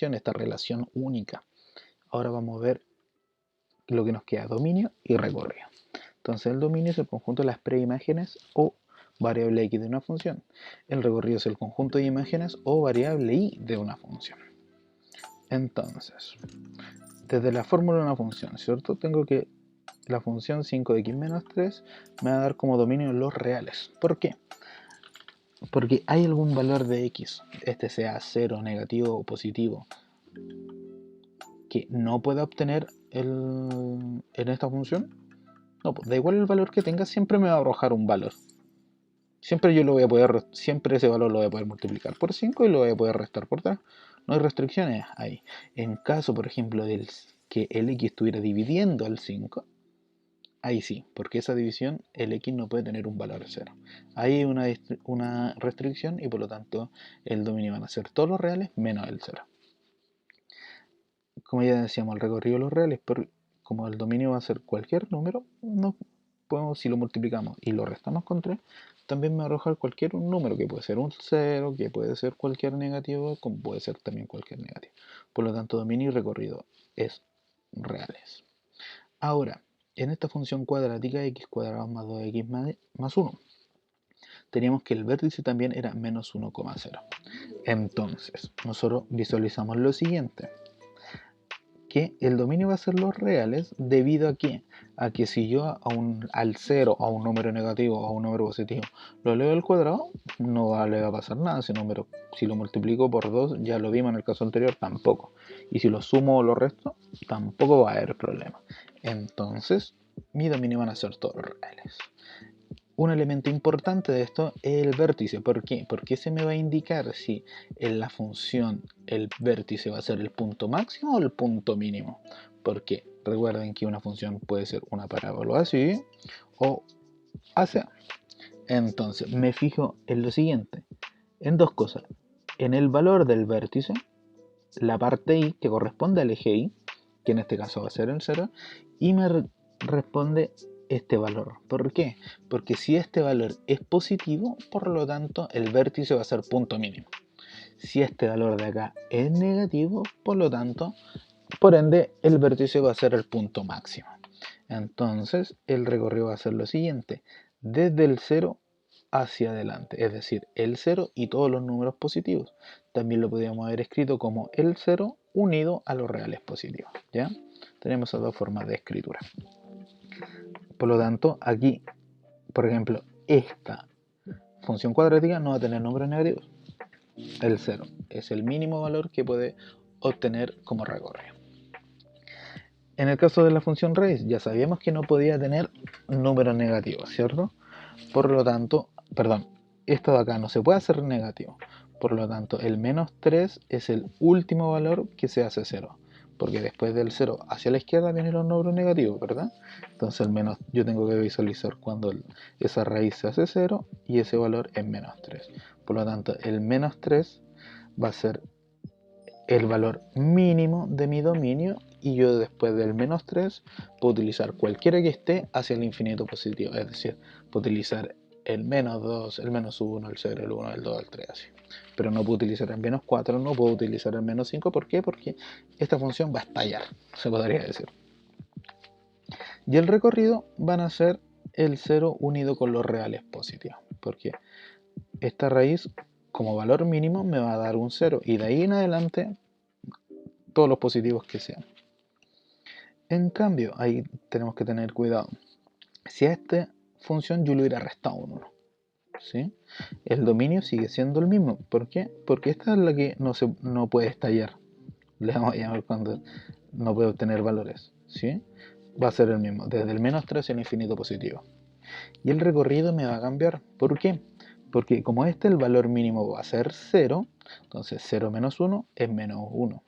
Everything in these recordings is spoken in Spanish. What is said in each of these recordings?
cuestión, esta relación única. Ahora vamos a ver lo que nos queda, dominio y recorrido. Entonces el dominio es el conjunto de las preimágenes o variable x de una función. El recorrido es el conjunto de imágenes o variable y de una función. Entonces, desde la fórmula de una función, ¿cierto? Tengo que la función 5x menos 3 me va a dar como dominio los reales. ¿Por qué? Porque hay algún valor de x, este sea 0, negativo o positivo, que no pueda obtener en esta función. No, pues da igual el valor que tenga, siempre me va a arrojar un valor. Siempre yo lo voy a poder, siempre ese valor lo voy a poder multiplicar por 5 y lo voy a poder restar por 3. No hay restricciones ahí. En caso, por ejemplo, de que el x estuviera dividiendo al 5, ahí sí, porque esa división el x no puede tener un valor 0. Ahí hay una restricción y por lo tanto el dominio van a ser todos los reales menos el 0. Como ya decíamos, el recorrido de los reales, como el dominio va a ser cualquier número, no podemos, si lo multiplicamos y lo restamos con 3, también me va a arrojar cualquier número, que puede ser un 0, que puede ser cualquier negativo, como puede ser también cualquier negativo. Por lo tanto, dominio y recorrido es reales. Ahora, en esta función cuadrática x cuadrado más 2x más 1, teníamos que el vértice también era menos 1,0. Entonces, nosotros visualizamos lo siguiente, que el dominio va a ser los reales debido a que si yo al 0, a un número negativo o a un número positivo, lo leo al cuadrado, no le va a pasar nada. Ese número, si lo multiplico por 2, ya lo vimos en el caso anterior, tampoco. Y si lo sumo o lo resto, tampoco va a haber problema. Entonces, mi dominio van a ser todos reales. Un elemento importante de esto es el vértice. ¿Por qué? Porque se me va a indicar si en la función el vértice va a ser el punto máximo o el punto mínimo. Porque recuerden que una función puede ser una parábola así o así. Entonces me fijo en lo siguiente, en dos cosas. En el valor del vértice, la parte y que corresponde al eje y, que en este caso va a ser el 0, y me responde este valor. ¿Por qué? Porque si este valor es positivo, por lo tanto el vértice va a ser punto mínimo. Si este valor de acá es negativo, por lo tanto, por ende, el vértice va a ser el punto máximo. Entonces, el recorrido va a ser lo siguiente, desde el 0 hacia adelante, es decir, el 0 y todos los números positivos. También lo podríamos haber escrito como el 0 unido a los reales positivos, ¿ya? Tenemos esas dos formas de escritura. Por lo tanto, aquí, por ejemplo, esta función cuadrática no va a tener números negativos. El 0 es el mínimo valor que puede obtener como recorrido. En el caso de la función raíz, ya sabíamos que no podía tener números negativos, ¿cierto? Por lo tanto, perdón, esto de acá no se puede hacer negativo. Por lo tanto, el menos 3 es el último valor que se hace 0. Porque después del 0 hacia la izquierda vienen los números negativos, ¿verdad? Entonces yo tengo que visualizar cuando esa raíz se hace 0 y ese valor es menos 3. Por lo tanto, el menos 3 va a ser el valor mínimo de mi dominio y yo después del menos 3 puedo utilizar cualquiera que esté hacia el infinito positivo, es decir, puedo utilizar el menos 2, el menos 1, el 0, el 1, el 2, el 3, así. Pero no puedo utilizar el menos 4, no puedo utilizar el menos 5, ¿por qué? Porque esta función va a estallar, se podría decir. Y el recorrido van a ser el 0 unido con los reales positivos, porque esta raíz como valor mínimo me va a dar un 0 y de ahí en adelante todos los positivos que sean. En cambio, ahí tenemos que tener cuidado. Si a esta función yo le hubiera restado un 1, ¿sí? El dominio sigue siendo el mismo. ¿Por qué? Porque esta es la que no puede estallar. Le vamos a llamar cuando no puede obtener valores, ¿sí? Va a ser el mismo, desde el menos 3 al infinito positivo. Y el recorrido me va a cambiar. ¿Por qué? Porque como el valor mínimo va a ser 0, entonces 0 menos 1 es menos 1.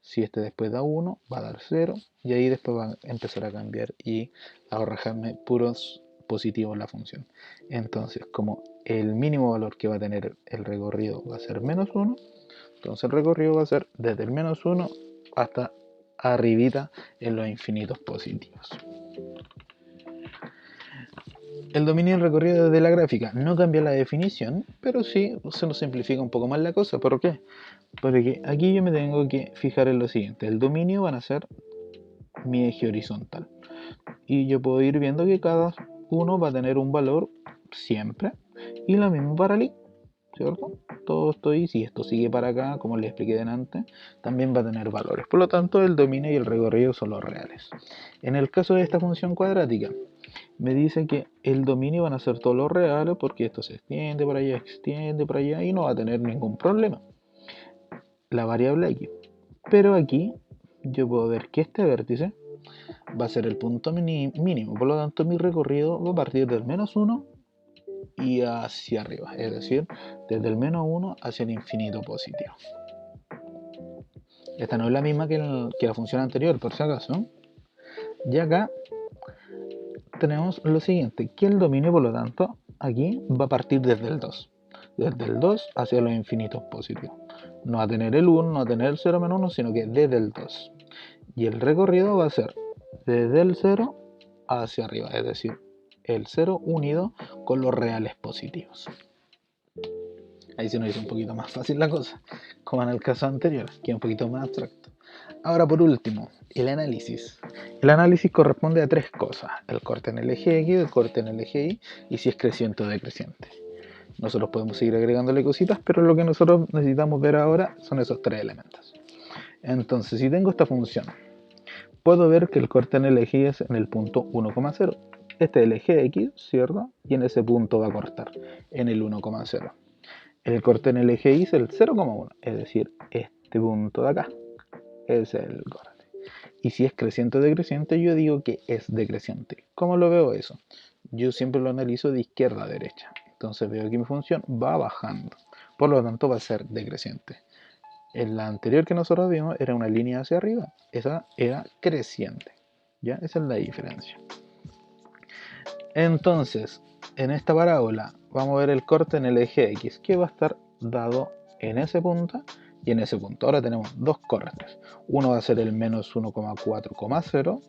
Si después da 1, va a dar 0 y ahí después va a empezar a cambiar y a arrojarme puros positivos la función. Entonces, como el mínimo valor que va a tener el recorrido va a ser menos 1, entonces el recorrido va a ser desde el menos 1 hasta arribita en los infinitos positivos. El dominio y el recorrido de la gráfica no cambia la definición, pero sí se nos simplifica un poco más la cosa. ¿Por qué? Porque aquí yo me tengo que fijar en lo siguiente. El dominio van a ser mi eje horizontal. Y yo puedo ir viendo que cada uno va a tener un valor siempre. Y lo mismo para el i, ¿cierto? Todo esto y si esto sigue para acá, como les expliqué delante, también va a tener valores. Por lo tanto, el dominio y el recorrido son los reales. En el caso de esta función cuadrática, me dice que el dominio van a ser todos los reales porque esto se extiende por allá y no va a tener ningún problema. La variable x. Pero aquí yo puedo ver que este vértice va a ser el punto mínimo, por lo tanto mi recorrido va a partir del -1 y hacia arriba, es decir, desde el -1 hacia el infinito positivo. Esta no es la misma que la función anterior, por si acaso. Y acá tenemos lo siguiente, que el dominio, por lo tanto, aquí va a partir desde el 2. Desde el 2 hacia los infinitos positivos. No va a tener el 1, no va a tener el 0 menos 1, sino que desde el 2. Y el recorrido va a ser desde el 0 hacia arriba, es decir, el 0 unido con los reales positivos. Ahí se nos hizo un poquito más fácil la cosa, como en el caso anterior, que es un poquito más abstracto. Ahora, por último, el análisis. El análisis corresponde a tres cosas: el corte en el eje X, el corte en el eje Y, y si es creciente o decreciente. Nosotros podemos seguir agregándole cositas, pero lo que nosotros necesitamos ver ahora son esos tres elementos. Entonces, si tengo esta función, puedo ver que el corte en el eje Y es en el punto 1,0. Este es el eje X, ¿cierto? Y en ese punto va a cortar, en el 1,0. El corte en el eje Y es el 0,1, es decir, este punto de acá es el corte. Y si es creciente o decreciente, yo digo que es decreciente. ¿Cómo lo veo eso? Yo siempre lo analizo de izquierda a derecha. Entonces veo que mi función va bajando. Por lo tanto va a ser decreciente. En la anterior que nosotros vimos era una línea hacia arriba. Esa era creciente. ¿Ya? Esa es la diferencia. Entonces, en esta parábola vamos a ver el corte en el eje X, que va a estar dado en ese punto y en ese punto. Ahora tenemos dos cortes. Uno va a ser el menos 1,4,0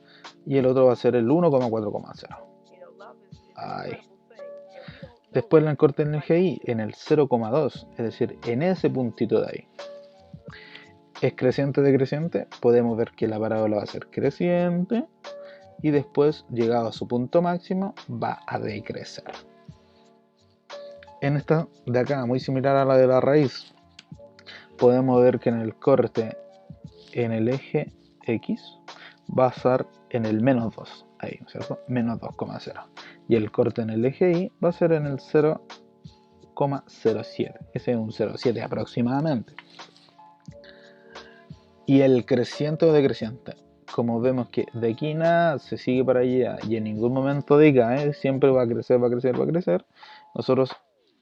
y el otro va a ser el 1,4,0. Ahí. Después el corte en el eje Y en el 0,2, es decir, en ese puntito de ahí. ¿Es creciente o decreciente? Podemos ver que la parábola va a ser creciente y después, llegado a su punto máximo, va a decrecer. En esta de acá, muy similar a la de la raíz, podemos ver que en el corte en el eje X va a estar en el menos 2, ahí, ¿cierto? Menos 2,0. Y el corte en el eje Y va a ser en el 0,07. Ese es un 0,7 aproximadamente. Y el creciente o decreciente, como vemos que de aquí nada se sigue para allá y en ningún momento decae, siempre va a crecer, va a crecer, va a crecer, nosotros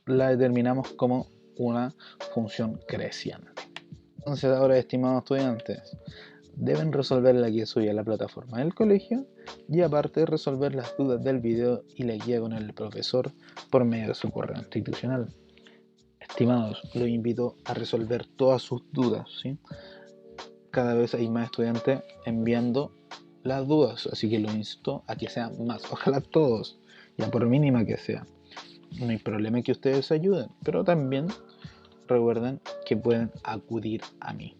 la determinamos como una función creciente. Entonces ahora, estimados estudiantes, deben resolver la guía suya en la plataforma del colegio y aparte resolver las dudas del video y la guía con el profesor por medio de su correo institucional. Estimados, los invito a resolver todas sus dudas, ¿sí? Cada vez hay más estudiantes enviando las dudas, así que los insto a que sean más, ojalá todos, ya por mínima que sea. No hay problema que ustedes ayuden, pero también recuerden que pueden acudir a mí,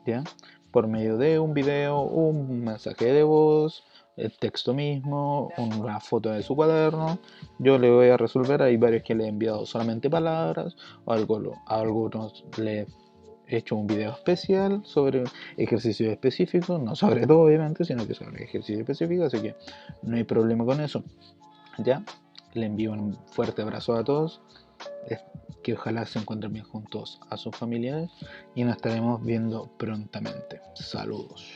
¿ya? Por medio de un video, un mensaje de voz, el texto mismo, una foto de su cuaderno. Yo le voy a resolver. Hay varios que le he enviado solamente palabras, o a algunos le he hecho un video especial sobre ejercicios específicos, no sobre todo obviamente, sino que sobre ejercicios específicos, así que no hay problema con eso. Ya, le envío un fuerte abrazo a todos, que ojalá se encuentren bien juntos a sus familiares y nos estaremos viendo prontamente. Saludos.